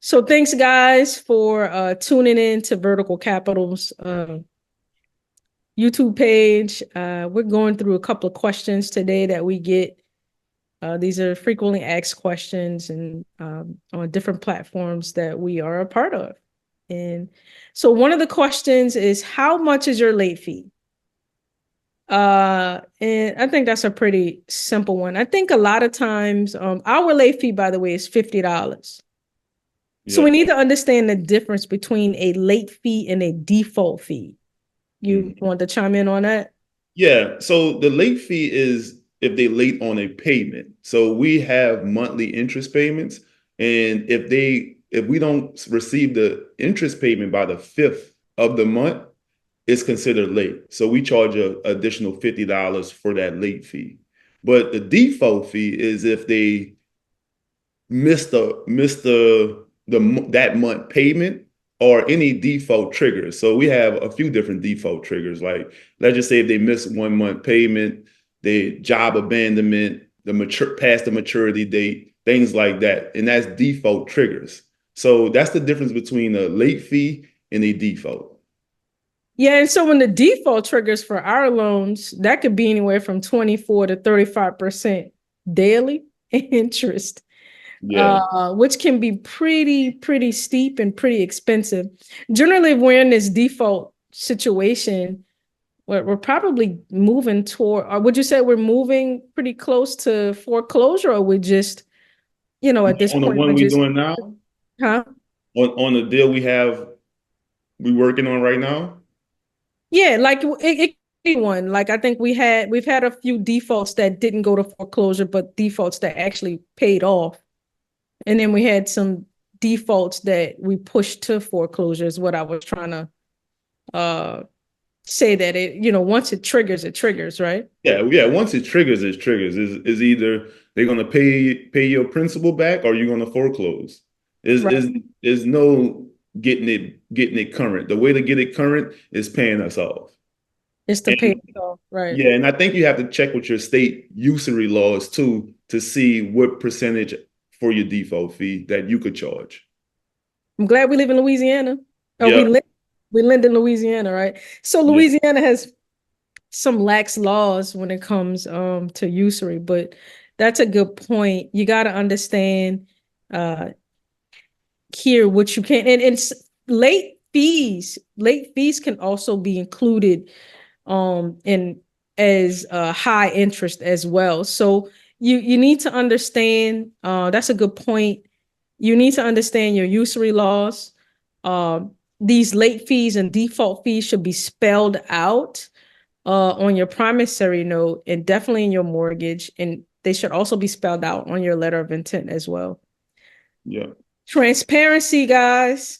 So thanks, guys, for tuning in to Vertical Capital's YouTube page. We're going through a couple of questions today that we get. These are frequently asked questions and on different platforms that we are a part of. And so one of the questions is, how much is your late fee? And I think that's a pretty simple one. I think a lot of times, our late fee, by the way, is $50. So we Yep. need to understand the difference between a late fee and a default fee. You Mhm. want to chime in on that? Yeah. So the late fee is if they late on a payment. So we have monthly interest payments, and if we don't receive the interest payment by the fifth of the month, it's considered late. So we charge a additional $50 for that late fee. But the default fee is if they miss the that month payment or any default triggers. So we have a few different default triggers. Like let's just say if they miss 1 month payment, they job abandonment, the mature past the maturity date, things like that. And that's default triggers. So that's the difference between a late fee and a default. Yeah, and so when the default triggers for our loans, that could be anywhere from 24 to 35% daily interest, Yeah. which can be pretty steep and pretty expensive. Generally, if we're in this default situation, we're probably moving toward, or would you say we're moving pretty close to foreclosure, or we just, at this On the point, one we're we're just, doing now, huh? on the deal we working on right now. Yeah, like it could be one. Like I think we've had a few defaults that didn't go to foreclosure, but defaults that actually paid off. And then we had some defaults that we pushed to foreclosure is what I was trying to uh say that once it triggers, right? Yeah, yeah. Once it triggers, it triggers. Is either they're gonna pay your principal back or you're gonna foreclose. Is Right. is no getting it current. The way to get it current is paying us off. It's to pay And it off, right. yeah, and I think you have to check with your state usury laws too to see what percentage for your default fee that you could charge. I'm glad we live in Louisiana. Or Yeah, we live in Louisiana, right? So yeah, Louisiana has some lax laws when it comes to usury, but that's a good point. You got to understand uh here what you can, and it's late fees can also be included in as high interest as well. So you need to understand, that's a good point. You need to understand your usury laws. These late fees and default fees should be spelled out on your promissory note and definitely in your mortgage. And they should also be spelled out on your letter of intent as well. yeah. Transparency, guys.